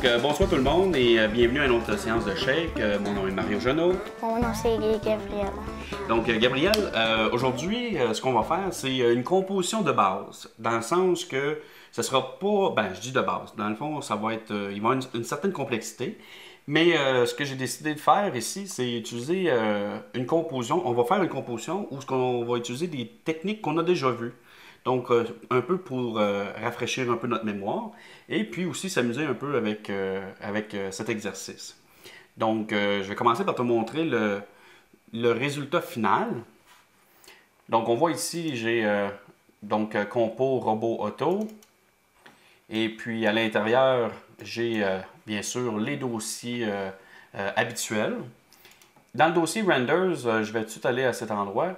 Donc, bonsoir tout le monde et bienvenue à une autre séance de Shake. Mon nom est Mario Genot. Mon nom c'est Gabriel. Donc, Gabriel, aujourd'hui, ce qu'on va faire, c'est une composition de base. Dans le sens que ce sera pas. Ben, je dis de base. Dans le fond, ça va être. Il va y avoir une certaine complexité. Mais ce que j'ai décidé de faire ici, c'est utiliser une composition. On va faire une composition où on va utiliser des techniques qu'on a déjà vues. Donc, un peu pour rafraîchir un peu notre mémoire et puis aussi s'amuser un peu avec cet exercice. Donc, je vais commencer par te montrer le résultat final. Donc, on voit ici, j'ai compo robot auto. Et puis, à l'intérieur, j'ai bien sûr les dossiers habituels. Dans le dossier Renders, je vais tout de suite aller à cet endroit.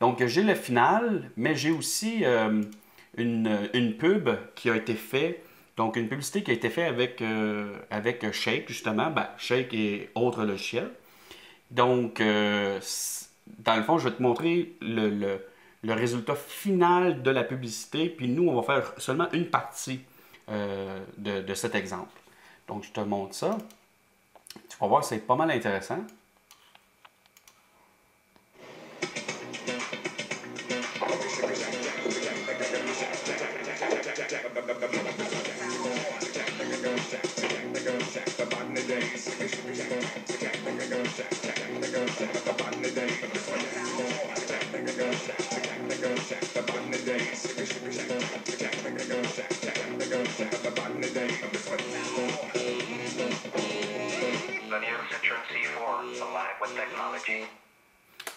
Donc, j'ai le final, mais j'ai aussi une pub qui a été faite. Donc, une publicité qui a été faite avec Shake, justement. Ben, Shake et autres logiciels. Donc, dans le fond, je vais te montrer le résultat final de la publicité. Puis nous, on va faire seulement une partie de cet exemple. Donc, je te montre ça. Tu vas voir, c'est pas mal intéressant.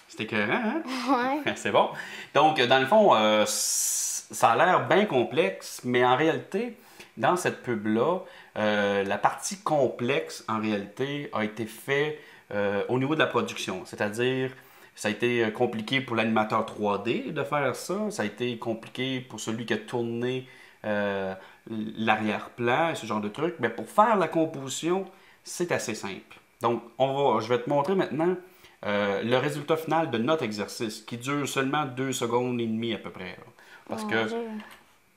C'était écœurant, hein? Ouais. C'est bon. Donc, dans le fond, ça a l'air bien complexe, mais en réalité, dans cette pub-là, la partie complexe, en réalité, a été faite au niveau de la production. C'est-à-dire, ça a été compliqué pour l'animateur 3D de faire ça. Ça a été compliqué pour celui qui a tourné l'arrière-plan et ce genre de trucs. Mais pour faire la composition, c'est assez simple. Donc, je vais te montrer maintenant le résultat final de notre exercice, qui dure seulement 2 secondes et demie à peu près. Là. Parce que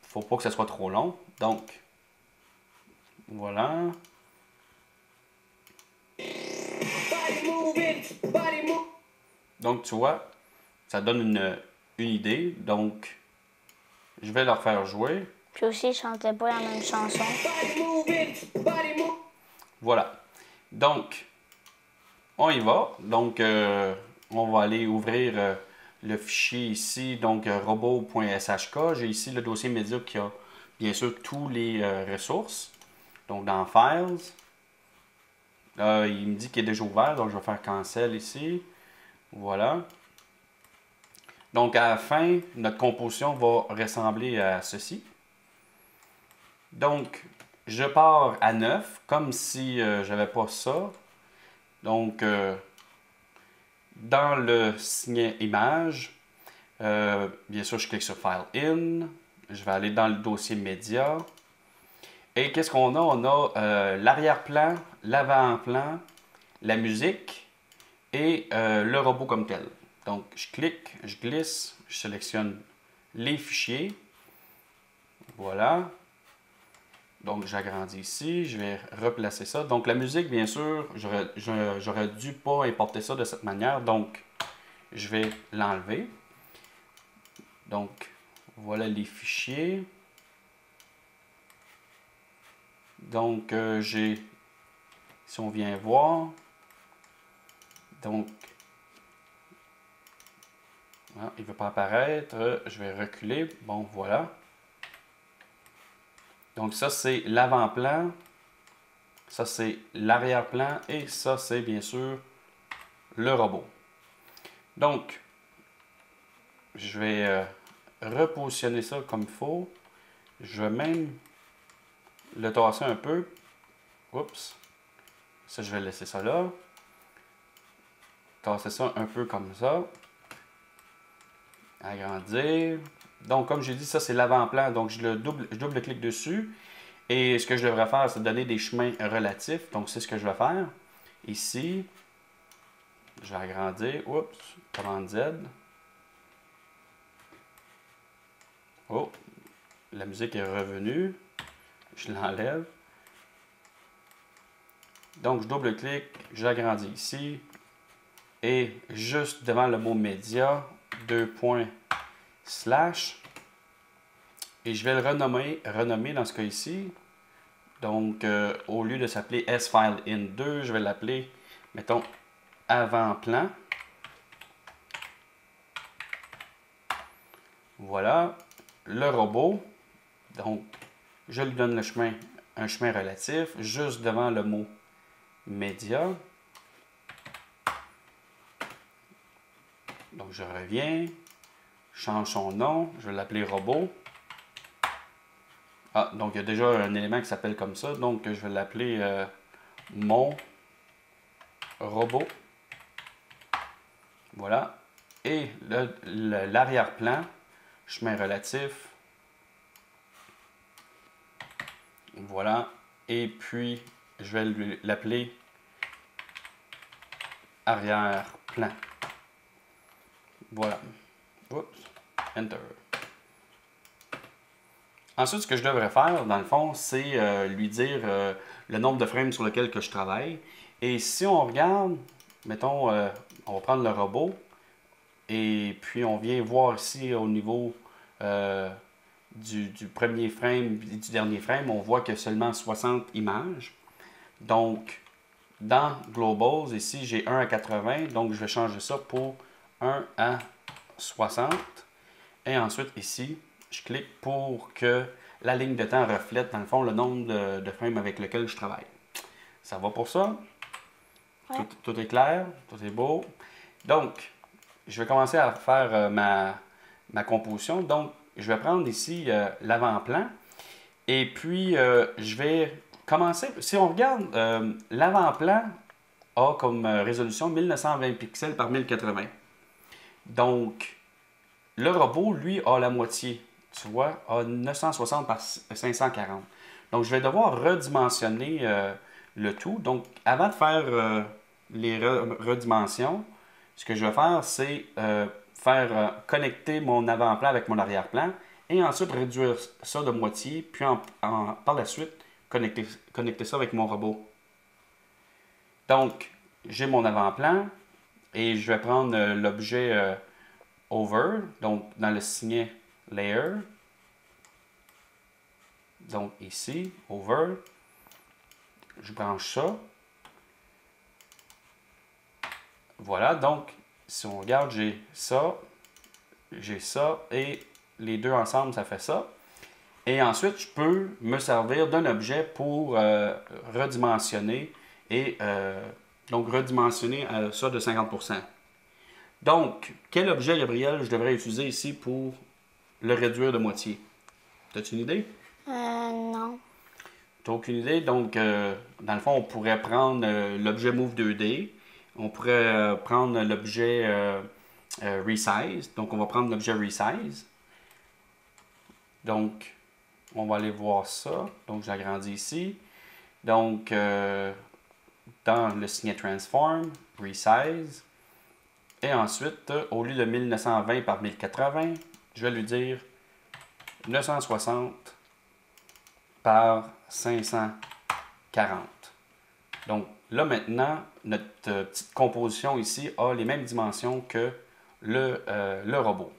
faut pas que ça soit trop long. Donc, voilà. Donc, tu vois, ça donne une idée. Donc, je vais leur faire jouer. Puis aussi, je chantais pas la même chanson. Voilà. Donc, on y va. Donc, on va aller ouvrir le fichier ici, donc robot.shk. J'ai ici le dossier média qui a bien sûr tous les ressources. Donc, dans Files, il me dit qu'il est déjà ouvert, donc je vais faire Cancel ici. Voilà. Donc, à la fin, notre composition va ressembler à ceci. Donc, je pars à 9, comme si j'avais pas ça. Donc, dans le signet image, bien sûr, je clique sur File In. Je vais aller dans le dossier média. Et qu'est-ce qu'on a? On a l'arrière-plan, l'avant-plan, la musique et le robot comme tel. Donc, je clique, je glisse, je sélectionne les fichiers. Voilà. Donc, j'agrandis ici, je vais replacer ça. Donc, la musique, bien sûr, j'aurais dû pas importer ça de cette manière. Donc, je vais l'enlever. Donc, voilà les fichiers. Donc, si on vient voir, donc, il ne veut pas apparaître. Je vais reculer. Bon, voilà. Donc, ça, c'est l'avant-plan. Ça, c'est l'arrière-plan. Et ça, c'est bien sûr le robot. Donc, je vais repositionner ça comme il faut. Je vais même le tasser un peu. Oups. Ça, je vais laisser ça là. Tasser ça un peu comme ça. Agrandir. Donc, comme j'ai dit, ça, c'est l'avant-plan. Donc, je double-clique dessus. Et ce que je devrais faire, c'est donner des chemins relatifs. Donc, c'est ce que je vais faire. Ici, je vais agrandir. Oups. Commande Z. Oh. La musique est revenue. Je l'enlève. Donc, je double-clique, j'agrandis ici. Et juste devant le mot média, 2./. Et je vais le renommer dans ce cas ici. Donc, au lieu de s'appeler sFileIn2, je vais l'appeler, mettons, avant-plan. Voilà. Le robot. Donc, je lui donne un chemin relatif, juste devant le mot média. Donc, je reviens, je change son nom, je vais l'appeler robot. Ah, donc il y a déjà un élément qui s'appelle comme ça, donc je vais l'appeler mon robot. Voilà. Et l'arrière-plan, chemin relatif. Voilà. Et puis, je vais l'appeler arrière-plan. Voilà. Oups. Enter. Ensuite, ce que je devrais faire, dans le fond, c'est lui dire le nombre de frames sur lequel que je travaille. Et si on regarde, mettons, on va prendre le robot, et puis on vient voir ici au niveau du premier frame et du dernier frame, on voit qu'il y a seulement 60 images. Donc, dans Globals, ici, j'ai 1 à 80, donc je vais changer ça pour 1 à 60. Et ensuite, ici, je clique pour que la ligne de temps reflète, dans le fond, le nombre de frames avec lequel je travaille. Ça va pour ça? Ouais. Tout est clair, tout est beau. Donc, je vais commencer à faire ma composition. Donc, je vais prendre ici l'avant-plan. Et puis, je vais commencer. Si on regarde, l'avant-plan a comme résolution 1920 pixels par 1080. Donc, le robot, lui, a la moitié. Tu vois, a 960 par 540. Donc, je vais devoir redimensionner le tout. Donc, avant de faire les redimensions, ce que je vais faire, c'est faire connecter mon avant-plan avec mon arrière-plan et ensuite réduire ça de moitié, puis par la suite, connecter ça avec mon robot. Donc, j'ai mon avant-plan et je vais prendre l'objet Over, donc dans le signet Layer. Donc ici, Over. Je branche ça. Voilà, donc si on regarde, j'ai ça et les deux ensemble, ça fait ça. Et ensuite, je peux me servir d'un objet pour redimensionner et donc redimensionner ça de 50%. Donc, quel objet, Gabriel, je devrais utiliser ici pour le réduire de moitié? As-tu une idée? Non. Tu n'as aucune idée? Donc, dans le fond, on pourrait prendre l'objet Move 2D. On pourrait prendre l'objet Resize. Donc, on va prendre l'objet Resize. Donc, on va aller voir ça. Donc, j'agrandis ici. Donc, dans le signet Transform, Resize. Et ensuite, au lieu de 1920 par 1080, je vais lui dire 960 par 540. Donc là maintenant, notre petite composition ici a les mêmes dimensions que le robot.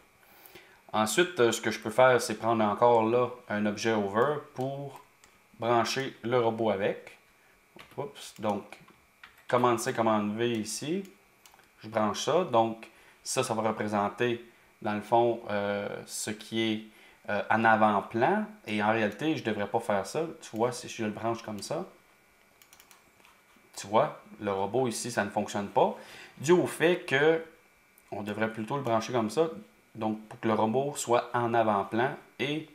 Ensuite, ce que je peux faire, c'est prendre encore là un objet Over pour brancher le robot avec. Oups, donc commande C, commande V ici. Je branche ça. Donc ça va représenter dans le fond ce qui est en avant-plan. Et en réalité, je ne devrais pas faire ça. Tu vois, si je le branche comme ça, tu vois, le robot ici, ça ne fonctionne pas. Dû au fait que on devrait plutôt le brancher comme ça. Donc, pour que le robot soit en avant-plan et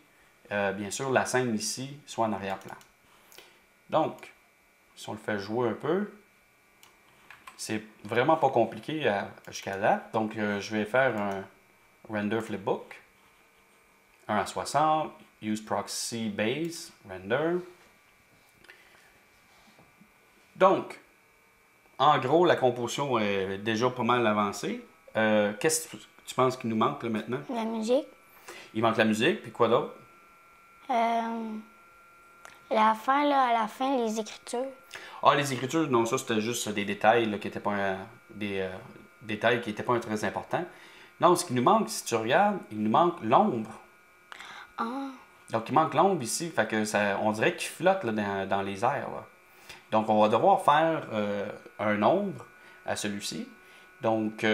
bien sûr, la scène ici soit en arrière-plan. Donc, si on le fait jouer un peu, c'est vraiment pas compliqué jusqu'à date. Donc, je vais faire un render flipbook. 1 à 60, use proxy base, render. Donc, en gros, la composition est déjà pas mal avancée. Qu'est-ce que tu penses qu'il nous manque là, maintenant? La musique. Il manque la musique, puis quoi d'autre? La fin, là, à la fin, les écritures. Ah, les écritures, non, ça c'était juste des détails là, qui n'étaient pas des détails qui n'étaient pas très importants. Non, ce qui nous manque, si tu regardes, il nous manque l'ombre. Ah, Donc il manque l'ombre ici, fait que ça, on dirait qu'il flotte là, dans les airs. Là. Donc on va devoir faire un ombre à celui-ci. Donc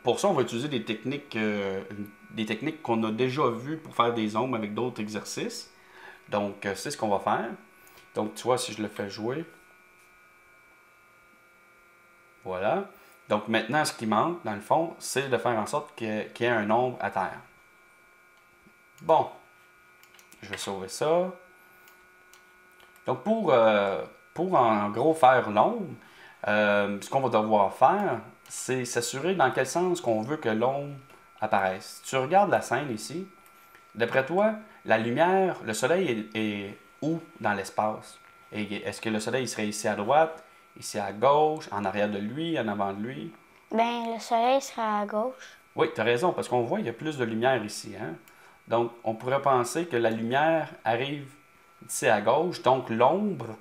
pour ça, on va utiliser des techniques qu'on a déjà vues pour faire des ombres avec d'autres exercices. Donc c'est ce qu'on va faire. Donc tu vois, si je le fais jouer, voilà. Donc maintenant, ce qui manque, dans le fond, c'est de faire en sorte qu'il y ait un ombre à terre. Bon, je vais sauver ça. Donc pour en gros faire l'ombre, ce qu'on va devoir faire, c'est s'assurer dans quel sens qu'on veut que l'ombre apparaisse. Si tu regardes la scène ici, d'après toi, la lumière, le soleil est où dans l'espace? Est-ce que le soleil serait ici à droite, ici à gauche, en arrière de lui, en avant de lui? ben, le soleil sera à gauche. Oui, tu as raison, parce qu'on voit qu'il y a plus de lumière ici. Hein? Donc, on pourrait penser que la lumière arrive ici à gauche, donc l'ombre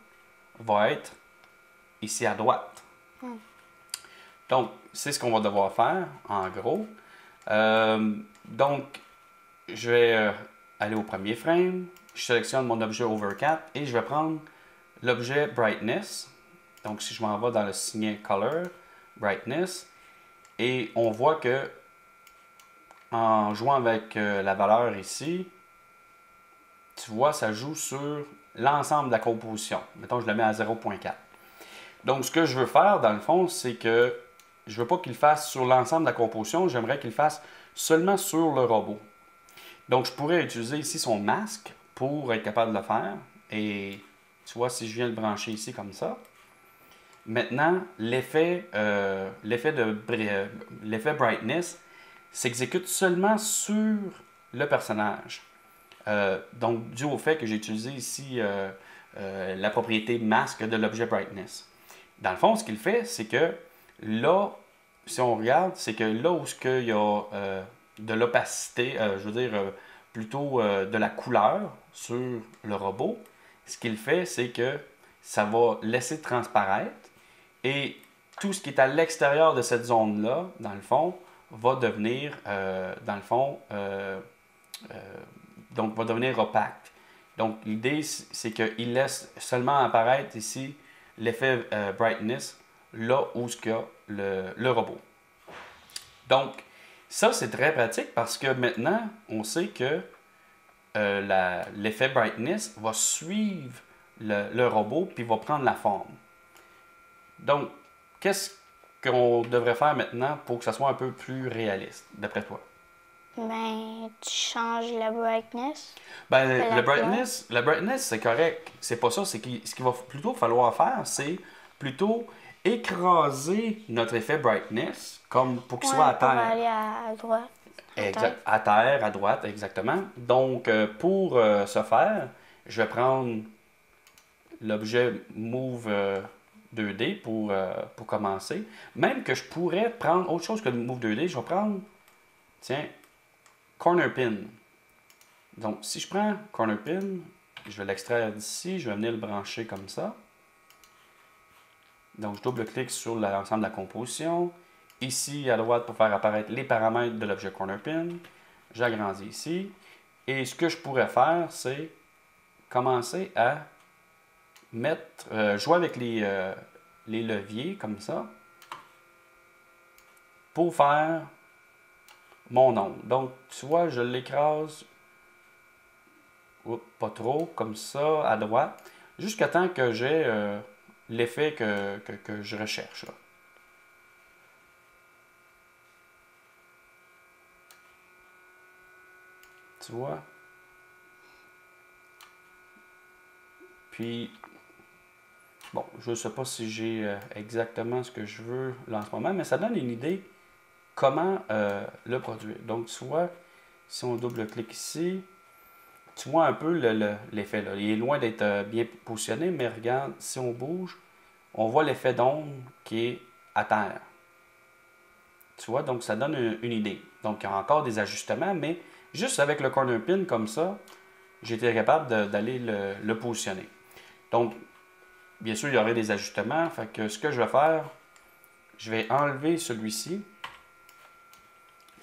va être ici à droite. Donc, c'est ce qu'on va devoir faire, en gros. Donc, je vais aller au premier frame, je sélectionne mon objet Overcap et je vais prendre l'objet Brightness. Donc, si je m'en vais dans le signet Color, Brightness, et on voit que en jouant avec la valeur ici, tu vois, ça joue sur l'ensemble de la composition. Mettons, je le mets à 0.4. Donc, ce que je veux faire, dans le fond, c'est que je ne veux pas qu'il fasse sur l'ensemble de la composition, j'aimerais qu'il fasse seulement sur le robot. Donc, je pourrais utiliser ici son masque pour être capable de le faire. Et tu vois, si je viens le brancher ici comme ça, maintenant, l'effet brightness s'exécute seulement sur le personnage. Donc, dû au fait que j'ai utilisé ici la propriété masque de l'objet brightness. Dans le fond, ce qu'il fait, c'est que là, si on regarde, c'est que là où il y a de l'opacité, je veux dire plutôt de la couleur sur le robot, ce qu'il fait, c'est que ça va laisser transparaître et tout ce qui est à l'extérieur de cette zone-là, dans le fond, va devenir, donc va devenir opaque. Donc l'idée, c'est qu'il laisse seulement apparaître ici l'effet brightness là où il y a le robot. Donc, ça, c'est très pratique parce que maintenant, on sait que l'effet brightness va suivre le robot puis va prendre la forme. Donc, qu'est-ce qu'on devrait faire maintenant pour que ça soit un peu plus réaliste, d'après toi? Ben, tu changes la brightness. Ben, La couleur. le brightness, c'est correct. C'est pas ça. Ce qu'il va plutôt falloir faire, c'est plutôt écraser notre effet brightness comme pour qu'il soit à Pour terre. aller à droite. Exact. À terre, à droite, exactement. Donc, pour ce faire, je vais prendre l'objet Move 2D pour commencer. Même que je pourrais prendre autre chose que le Move 2D, je vais prendre, tiens, Corner Pin. Donc, si je prends Corner Pin, je vais l'extraire d'ici, je vais venir le brancher comme ça. Donc, je double-clique sur l'ensemble de la composition. Ici, à droite, pour faire apparaître les paramètres de l'objet Corner Pin. J'agrandis ici. Et ce que je pourrais faire, c'est commencer à jouer avec les leviers comme ça pour faire mon ombre. Donc, tu vois, je l'écrase pas trop, comme ça, à droite, jusqu'à temps que j'ai l'effet que je recherche. Là. Tu vois? Puis, bon, je ne sais pas si j'ai exactement ce que je veux là en ce moment, mais ça donne une idée comment le produire. Donc, tu vois, si on double-clique ici, tu vois un peu l'effet là. Il est loin d'être bien positionné, mais regarde, si on bouge, on voit l'effet d'ombre qui est à terre. Tu vois, donc ça donne une idée. Donc, il y a encore des ajustements, mais juste avec le corner pin comme ça, j'ai été capable d'aller le positionner. Donc, bien sûr, il y aurait des ajustements. Fait que ce que je vais faire, je vais enlever celui-ci.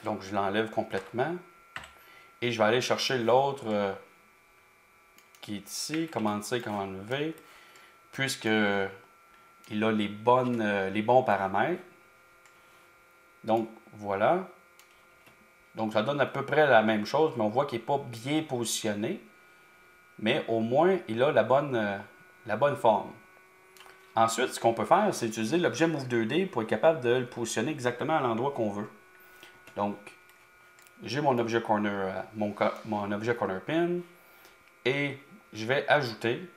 Donc, je l'enlève complètement. Et je vais aller chercher l'autre qui est ici. Commande C, commande V. Puisque il a les bons paramètres. Donc, voilà. Donc, ça donne à peu près la même chose, mais on voit qu'il n'est pas bien positionné. Mais au moins, il a la bonne forme. Ensuite, ce qu'on peut faire, c'est utiliser l'objet Move 2D pour être capable de le positionner exactement à l'endroit qu'on veut. Donc, j'ai mon objet corner, mon objet corner pin et je vais ajouter,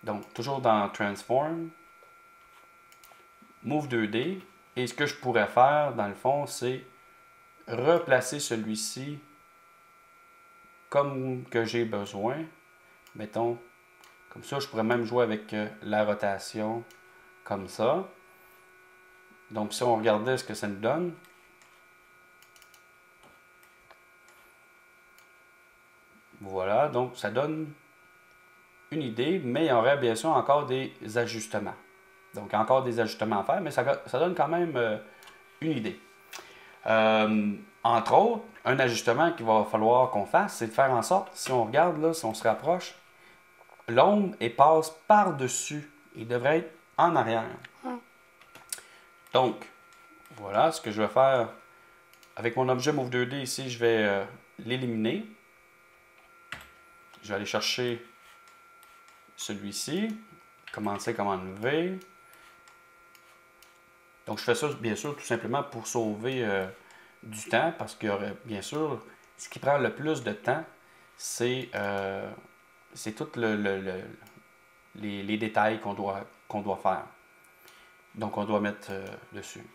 donc toujours dans Transform, Move 2D. Et ce que je pourrais faire, dans le fond, c'est replacer celui-ci comme que j'ai besoin. Mettons, comme ça, je pourrais même jouer avec la rotation comme ça. Donc, si on regardait ce que ça nous donne, voilà, donc ça donne une idée, mais il y aurait bien sûr encore des ajustements. Donc, encore des ajustements à faire, mais ça donne quand même une idée. Entre autres, un ajustement qu'il va falloir qu'on fasse, c'est de faire en sorte, si on regarde, là, si on se rapproche, l'ombre passe par-dessus. Il devrait être en arrière. Donc, voilà ce que je vais faire. Avec mon objet Move 2D ici, je vais l'éliminer. Je vais aller chercher celui-ci. Commande C, commande V. Donc, je fais ça, bien sûr, tout simplement pour sauver du temps, parce qu'il y aurait, bien sûr, ce qui prend le plus de temps, c'est tout les détails qu'on doit faire. Donc, on doit mettre dessus.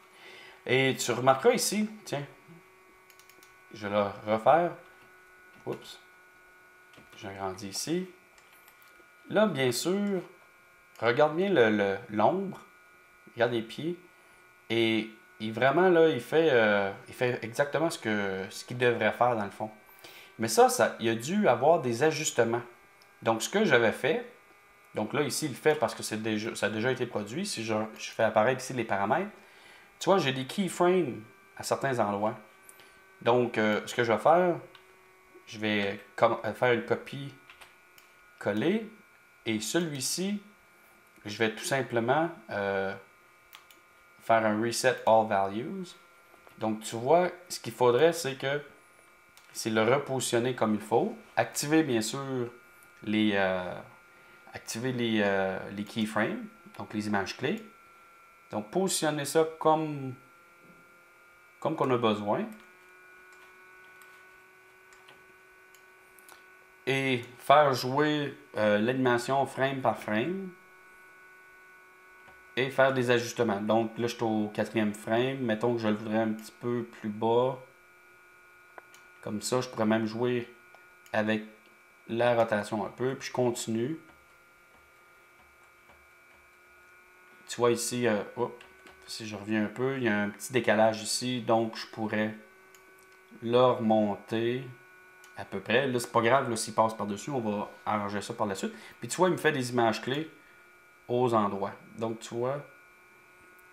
Et tu remarqueras ici, tiens, je vais le refaire. Oups. J'agrandis ici. Là, bien sûr, regarde bien l'ombre. Regarde les pieds. Et vraiment, là, il fait exactement ce qu'il devrait faire dans le fond. Mais il a dû avoir des ajustements. Donc, ce que j'avais fait, donc là, ici, il le fait parce que ça a déjà été produit. Si je fais apparaître ici les paramètres, tu vois, j'ai des keyframes à certains endroits. Donc, ce que je vais faire, je vais faire une copie coller. Et celui-ci, je vais tout simplement faire un reset all values. Donc, tu vois, ce qu'il faudrait, c'est le repositionner comme il faut. Activer, bien sûr, activer les keyframes, donc les images clés. Donc, positionner ça comme qu'on a besoin. Et faire jouer l'animation frame par frame. Et faire des ajustements. Donc là, je suis au 4e frame. Mettons que je le voudrais un petit peu plus bas. Comme ça, je pourrais même jouer avec la rotation un peu. Puis je continue. Tu vois ici, si je reviens un peu, il y a un petit décalage ici. Donc je pourrais le remonter à peu près. Là, c'est pas grave s'il passe par-dessus. On va arranger ça par la suite. Puis tu vois, il me fait des images clés aux endroits. Donc tu vois,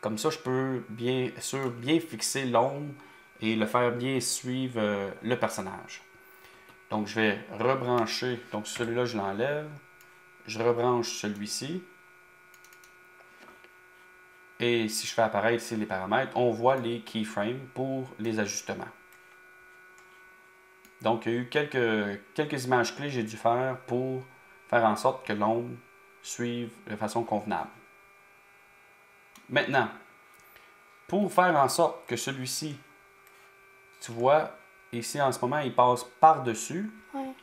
comme ça, je peux bien fixer l'ombre et le faire bien suivre le personnage. Donc, je vais rebrancher. Donc, celui-là, je l'enlève. Je rebranche celui-ci. Et si je fais apparaître ici les paramètres, on voit les keyframes pour les ajustements. Donc, il y a eu quelques images clés que j'ai dû faire pour faire en sorte que l'ombre suive de façon convenable. Maintenant, pour faire en sorte que celui-ci, tu vois, ici en ce moment, il passe par-dessus. Ouais.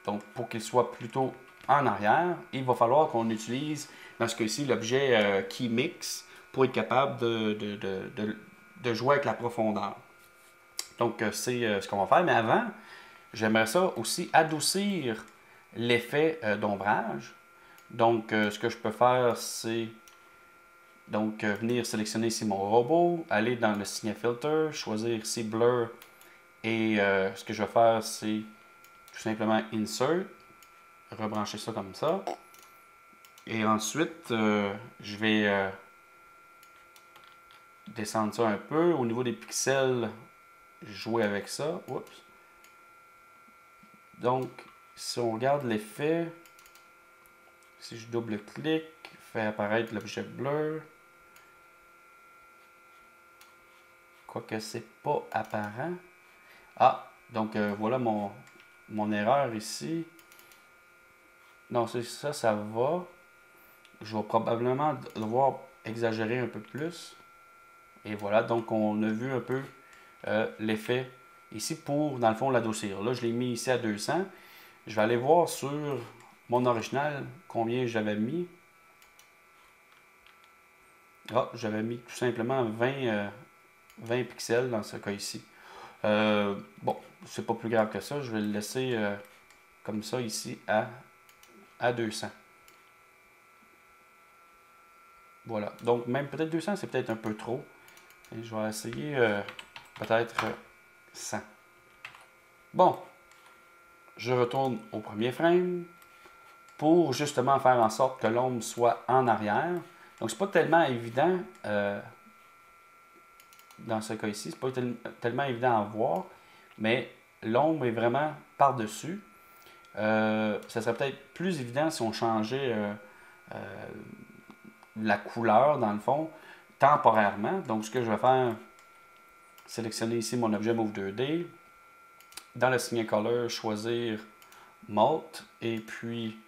Donc, pour qu'il soit plutôt en arrière, il va falloir qu'on utilise, dans ce cas-ci, l'objet Key Mix pour être capable de jouer avec la profondeur. Donc, c'est ce qu'on va faire. Mais avant, j'aimerais ça aussi adoucir l'effet d'ombrage. Donc, ce que je peux faire, c'est venir sélectionner ici mon robot, aller dans le Signet Filter, choisir ici Blur. Et ce que je vais faire, c'est tout simplement Insert, rebrancher ça comme ça. Et ensuite, je vais descendre ça un peu. Au niveau des pixels, jouer avec ça. Oups. Donc, si on regarde l'effet, si je double-clique, fait apparaître l'objet blur. Quoique c'est pas apparent. Ah, donc voilà mon erreur ici. Non, c'est ça, ça va. Je vais probablement devoir exagérer un peu plus. Et voilà, donc on a vu un peu l'effet ici pour, dans le fond, l'adoucir. Là, je l'ai mis ici à 200. Je vais aller voir sur mon original combien j'avais mis. Ah, j'avais mis tout simplement 20 pixels dans ce cas ici. Bon, c'est pas plus grave que ça. Je vais le laisser comme ça ici à 200. Voilà. Donc, même peut-être 200, c'est peut-être un peu trop. Et je vais essayer peut-être 100. Bon, je retourne au premier frame pour justement faire en sorte que l'ombre soit en arrière. Donc, c'est pas tellement évident dans ce cas ici. C'est pas tellement évident à voir, mais l'ombre est vraiment par-dessus. Ça serait peut-être plus évident si on changeait la couleur, dans le fond, temporairement. Donc, ce que je vais faire, sélectionner ici mon objet Move 2D. Dans le signet Color, choisir Malt et puis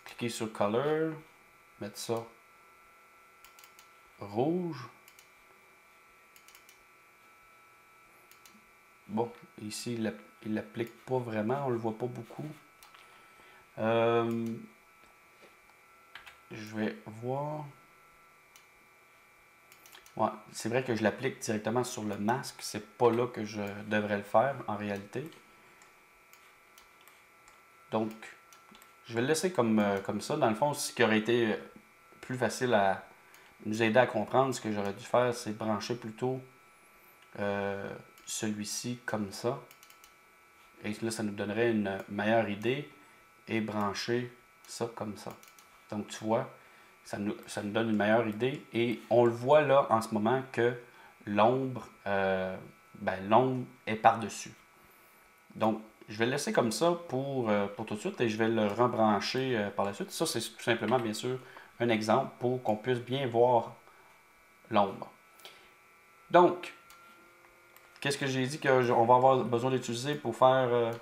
cliquer sur Color, mettre ça rouge. Bon, ici, il l'applique pas vraiment, on le voit pas beaucoup. Je vais voir. Ouais, c'est vrai que je l'applique directement sur le masque. C'est pas là que je devrais le faire en réalité. Donc, je vais le laisser comme ça. Dans le fond, ce qui aurait été plus facile à nous aider à comprendre, ce que j'aurais dû faire, c'est brancher plutôt celui-ci comme ça. Et là, ça nous donnerait une meilleure idée et brancher ça comme ça. Donc, tu vois, ça nous donne une meilleure idée. Et on le voit là en ce moment que l'ombre l'ombre est par-dessus. Donc, je vais le laisser comme ça pour tout de suite et je vais le rebrancher par la suite. Ça, c'est tout simplement, bien sûr, un exemple pour qu'on puisse bien voir l'ombre. Donc, qu'est-ce que j'ai dit qu'on va avoir besoin d'utiliser pour faire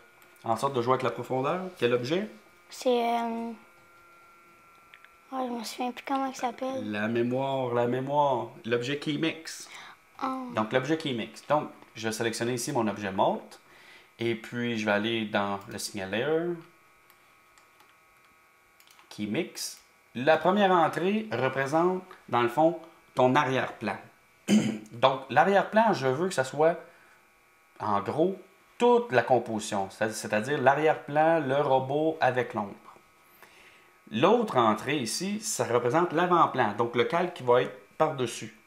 en sorte de jouer avec la profondeur? Quel objet? C'est. Oh, je me souviens plus comment il s'appelle. La mémoire. L'objet KeyMix. Oh. Donc, l'objet KeyMix. Donc, je vais sélectionner ici mon objet Malt. Et puis, je vais aller dans le signal Layer. KeyMix. La première entrée représente, dans le fond, ton arrière-plan. Donc, l'arrière-plan, je veux que ça soit, en gros, toute la composition. C'est-à-dire l'arrière-plan, le robot avec l'ombre. L'autre entrée ici, ça représente l'avant-plan, donc le calque qui va être par-dessus.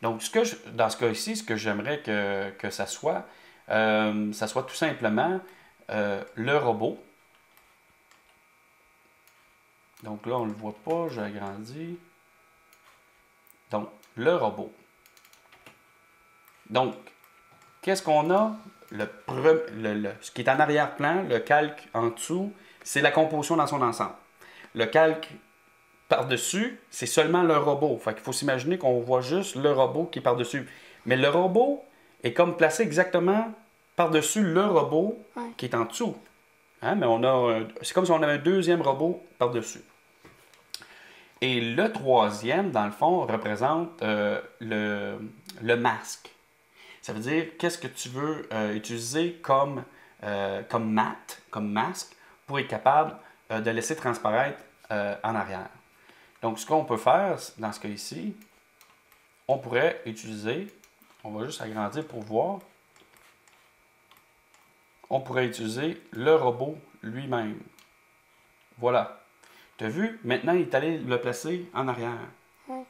Donc, dans ce cas ici, ce que j'aimerais que ça soit tout simplement le robot. Donc là, on ne le voit pas, j'ai agrandi. Donc, le robot. Donc, qu'est-ce qu'on a? Ce qui est en arrière-plan, le calque en dessous, c'est la composition dans son ensemble. Le calque par-dessus, c'est seulement le robot. Fait qu'il faut s'imaginer qu'on voit juste le robot qui est par-dessus. Mais le robot est comme placé exactement par-dessus le robot qui est en dessous. Hein? Mais c'est comme si on avait un deuxième robot par-dessus. Et le troisième, dans le fond, représente le masque. Ça veut dire qu'est-ce que tu veux utiliser comme masque, pour être capable de laisser transparaître en arrière. Donc, ce qu'on peut faire dans ce cas ici, on pourrait utiliser, on va juste agrandir pour voir, on pourrait utiliser le robot lui-même. Voilà. Tu as vu? Maintenant, il est allé le placer en arrière. Oui.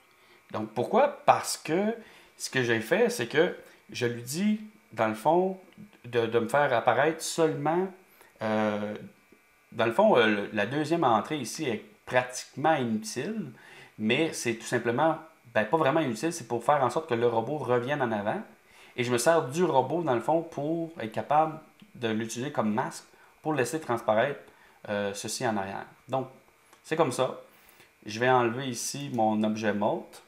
Donc, pourquoi? Parce que ce que j'ai fait, c'est que je lui dis, dans le fond, de me faire apparaître seulement... dans le fond, la deuxième entrée ici est pratiquement inutile, mais c'est tout simplement, ben, pas vraiment inutile, c'est pour faire en sorte que le robot revienne en avant. Et je me sers du robot, dans le fond, pour être capable de l'utiliser comme masque pour laisser transparaître ceci en arrière. Donc, c'est comme ça. Je vais enlever ici mon objet Molt.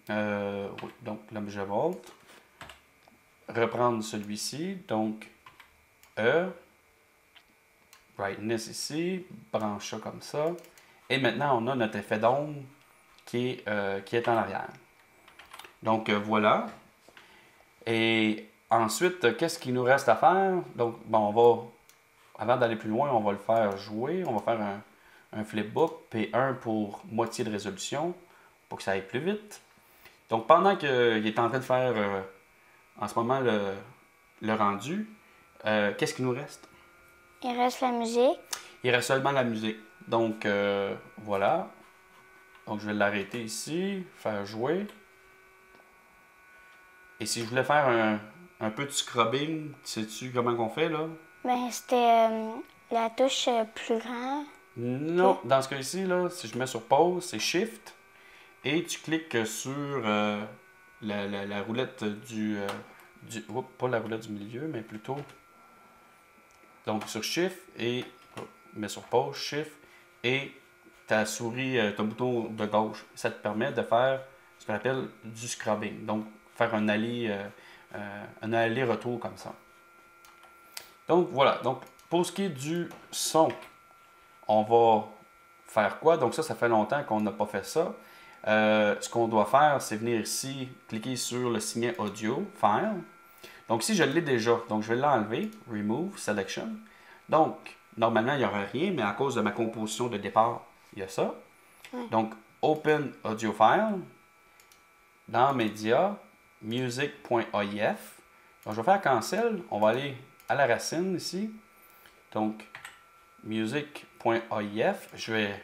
Oui, donc l'objet Molt. Reprendre celui-ci. Donc, brightness ici. Branche ça comme ça. Et maintenant, on a notre effet d'ombre qui est en arrière. Donc, voilà. Et ensuite, qu'est-ce qu'il nous reste à faire? Donc, bon, avant d'aller plus loin, on va le faire jouer. On va faire un flipbook P1 pour moitié de résolution pour que ça aille plus vite. Donc, pendant qu'il est en train de faire en ce moment le rendu, qu'est-ce qu'il nous reste? Il reste la musique. Il reste seulement la musique. Donc, voilà. Donc, je vais l'arrêter ici, faire jouer. Et si je voulais faire un peu de scrubbing, sais-tu comment on fait là? Ben, c'était la touche plus grande. Non, dans ce cas-ci, là, si je mets sur pause, c'est Shift. Et tu cliques sur la roulette oups, pas la roulette du milieu, mais plutôt. Donc sur Shift et. Mets sur pause, Shift. Et ta souris, ton bouton de gauche. Ça te permet de faire ce qu'on appelle du scrubbing. Donc faire un aller-retour comme ça. Donc voilà. Donc pour ce qui est du son, on va faire quoi? Donc ça fait longtemps qu'on n'a pas fait ça. Ce qu'on doit faire, c'est venir ici, cliquer sur le signet audio, File. Donc ici, je l'ai déjà. Donc je vais l'enlever, Remove, Selection. Donc, normalement, il n'y aura rien, mais à cause de ma composition de départ, il y a ça. Ouais. Donc, Open Audio File. Dans Média, Music.oif. Donc je vais faire Cancel. On va aller à la racine ici. Donc, Music.oif. Je vais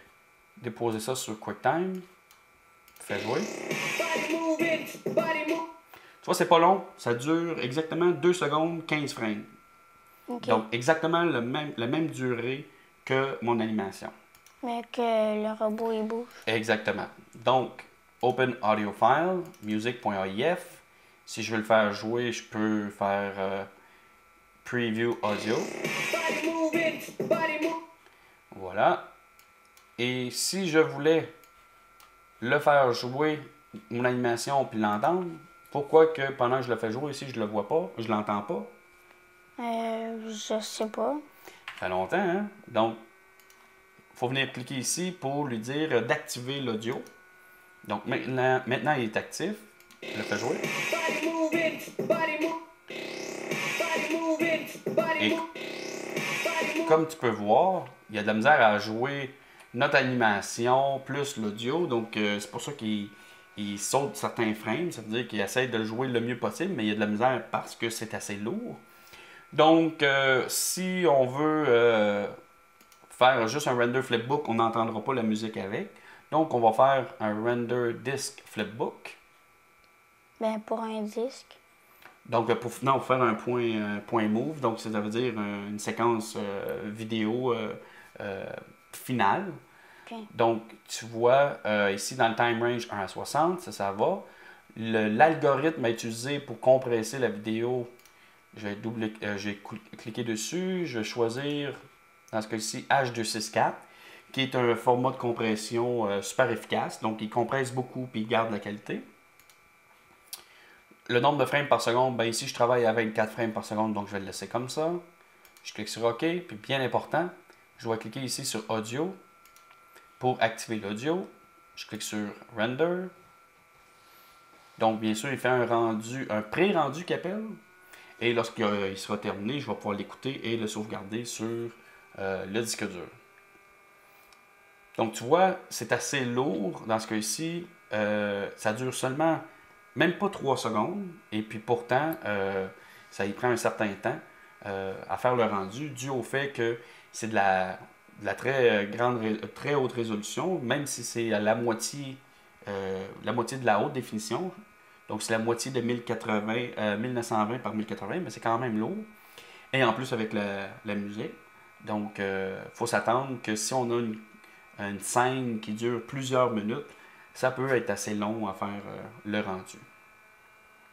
déposer ça sur QuickTime. Fais jouer. Tu vois, c'est pas long. Ça dure exactement 2 secondes, 15 frames. Okay. Donc, exactement la même durée que mon animation. Mais que le robot, il bouge. Exactement. Donc, Open Audio File, Music.oif. Si je veux le faire jouer, je peux faire Preview Audio. Voilà. Et si je voulais le faire jouer, mon animation, puis l'entendre, pourquoi que pendant que je le fais jouer ici, je le vois pas, je l'entends pas? Je sais pas. Ça fait longtemps, hein? Donc, il faut venir cliquer ici pour lui dire d'activer l'audio. Donc, maintenant, il est actif. Je le fais jouer. Et comme tu peux voir, il y a de la misère à jouer notre animation plus l'audio. Donc, c'est pour ça qu'il saute certains frames. Ça veut dire qu'il essaie de le jouer le mieux possible, mais il y a de la misère parce que c'est assez lourd. Donc, si on veut faire juste un render flipbook, on n'entendra pas la musique avec. Donc, on va faire un render disc flipbook. Ben, pour un disque. Donc, pour faire un point move, donc ça veut dire une séquence vidéo finale. Okay. Donc, tu vois ici dans le time range 1 à 60, ça va. L'algorithme à utiliser pour compresser la vidéo, je vais cliquer dessus, je vais choisir, dans ce cas-ci, H264, qui est un format de compression super efficace. Donc, il compresse beaucoup et il garde la qualité. Le nombre de frames par seconde, ben ici, je travaille à 24 frames par seconde, donc je vais le laisser comme ça. Je clique sur OK, puis bien important, je vais cliquer ici sur Audio pour activer l'audio. Je clique sur Render. Donc, bien sûr, il fait un pré-rendu qu'il appelle. Et lorsqu'il sera terminé, je vais pouvoir l'écouter et le sauvegarder sur le disque dur. Donc, tu vois, c'est assez lourd dans ce cas-ci. Ça dure seulement, même pas 3 secondes. Et puis pourtant, ça y prend un certain temps à faire le rendu, dû au fait que c'est de la très haute résolution, même si c'est à la moitié de la haute définition. Donc, c'est la moitié de 1920 par 1080, mais c'est quand même lourd. Et en plus, avec la musique. Donc, il faut s'attendre que si on a une scène qui dure plusieurs minutes, ça peut être assez long à faire le rendu.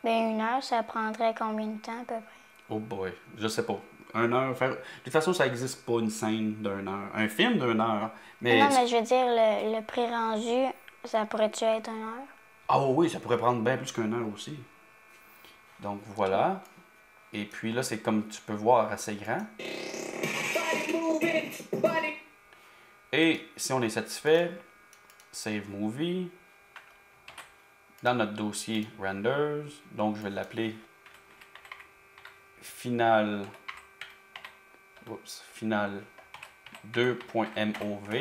Ben, 1 heure, ça prendrait combien de temps à peu près? Oh boy, je sais pas. 1 heure, faire... De toute façon, ça n'existe pas une scène d'1 heure. Un film d'1 heure, mais... Non, mais je veux dire, le pré-rendu, ça pourrait-tu être 1 heure? Ah oui, ça pourrait prendre bien plus qu'1 heure aussi. Donc voilà. Et puis là, c'est comme tu peux voir assez grand. Et si on est satisfait, Save Movie. Dans notre dossier Renders, donc je vais l'appeler Final 2.mov.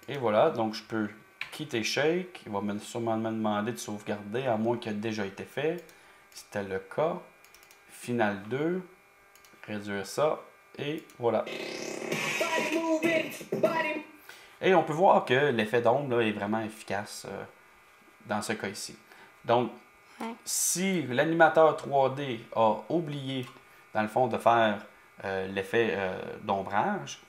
Et voilà, donc je peux quitter Shake. Il va sûrement me demander de sauvegarder, à moins qu'il ait déjà été fait. C'était le cas. Final 2. Réduire ça. Et voilà. Et on peut voir que l'effet d'ombre est vraiment efficace dans ce cas ici. Donc, si l'animateur 3D a oublié, dans le fond, de faire l'effet d'ombrage,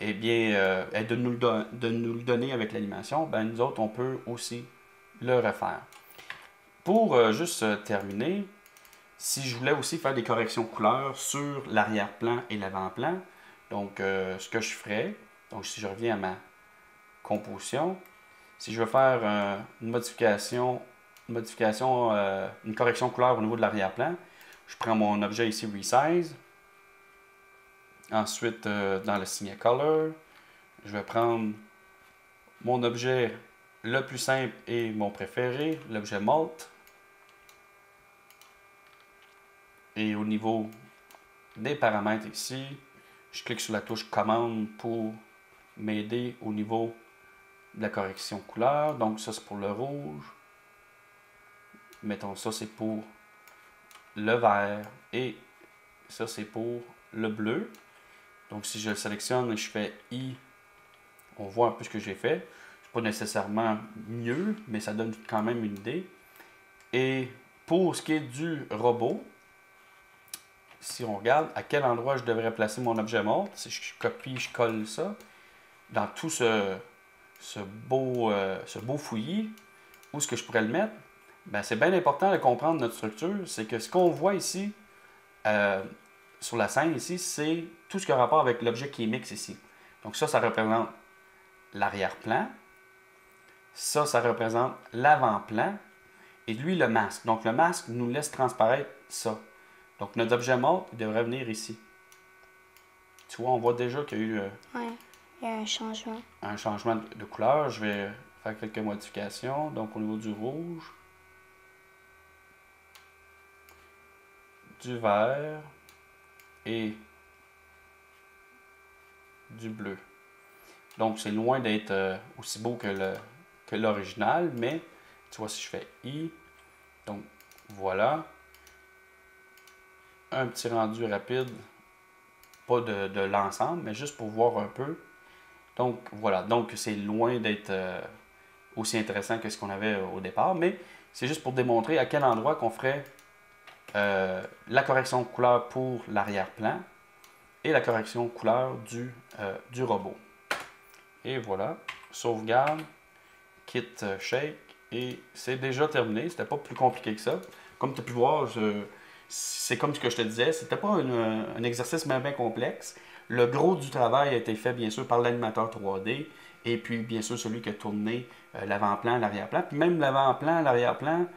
eh bien, et de nous le donner avec l'animation, ben nous autres, on peut aussi le refaire. Pour juste terminer, si je voulais aussi faire des corrections couleurs sur l'arrière-plan et l'avant-plan, donc ce que je ferais, donc si je reviens à ma composition, si je veux faire une correction couleur au niveau de l'arrière-plan, je prends mon objet ici Resize. Ensuite, dans le signet Color, je vais prendre mon objet le plus simple et mon préféré, l'objet Malt. Et au niveau des paramètres ici, je clique sur la touche Commande pour m'aider au niveau de la correction couleur. Donc ça c'est pour le rouge. Mettons ça c'est pour le vert. Et ça c'est pour le bleu. Donc si je le sélectionne et je fais I, on voit un peu ce que j'ai fait. C'est pas nécessairement mieux, mais ça donne quand même une idée. Et pour ce qui est du robot, si on regarde à quel endroit je devrais placer mon objet mort, si je copie, je colle ça, dans tout ce beau fouillis, où est-ce que je pourrais le mettre? Ben, c'est bien important de comprendre notre structure, c'est que ce qu'on voit ici, sur la scène ici, c'est tout ce qui a rapport avec l'objet qui est mix ici. Donc ça représente l'arrière-plan, ça représente l'avant-plan, et lui le masque. Donc le masque nous laisse transparaître ça. Donc, notre objet mort devrait venir ici. Tu vois, on voit déjà qu'il y a eu il y a un changement. Un changement de couleur. Je vais faire quelques modifications. Donc, au niveau du rouge, du vert et du bleu. Donc, c'est loin d'être aussi beau que l'original, mais tu vois, si je fais I, donc voilà. Un petit rendu rapide, pas de l'ensemble, mais juste pour voir un peu. Donc voilà, donc c'est loin d'être aussi intéressant que ce qu'on avait au départ, mais c'est juste pour démontrer à quel endroit qu'on ferait la correction de couleur pour l'arrière-plan et la correction de couleur du robot. Et voilà, sauvegarde, quitte shake, et c'est déjà terminé, c'était pas plus compliqué que ça. Comme tu as pu voir, c'est comme ce que je te disais, c'était pas un exercice bien complexe. Le gros du travail a été fait bien sûr par l'animateur 3D et puis bien sûr celui qui a tourné l'avant-plan, l'arrière-plan. Puis même l'avant-plan, l'arrière-plan,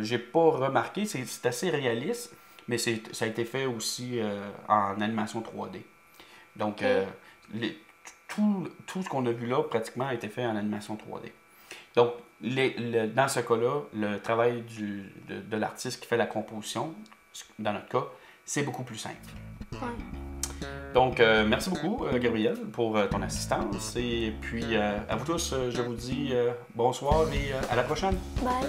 j'ai pas remarqué, c'est assez réaliste, mais ça a été fait aussi en animation 3D. Donc tout ce qu'on a vu là pratiquement a été fait en animation 3D. Donc, dans ce cas-là, le travail de l'artiste qui fait la composition, dans notre cas, c'est beaucoup plus simple. Ouais. Donc, merci beaucoup, Gabriel, pour ton assistance. Et puis, à vous tous, je vous dis bonsoir et à la prochaine. Bye.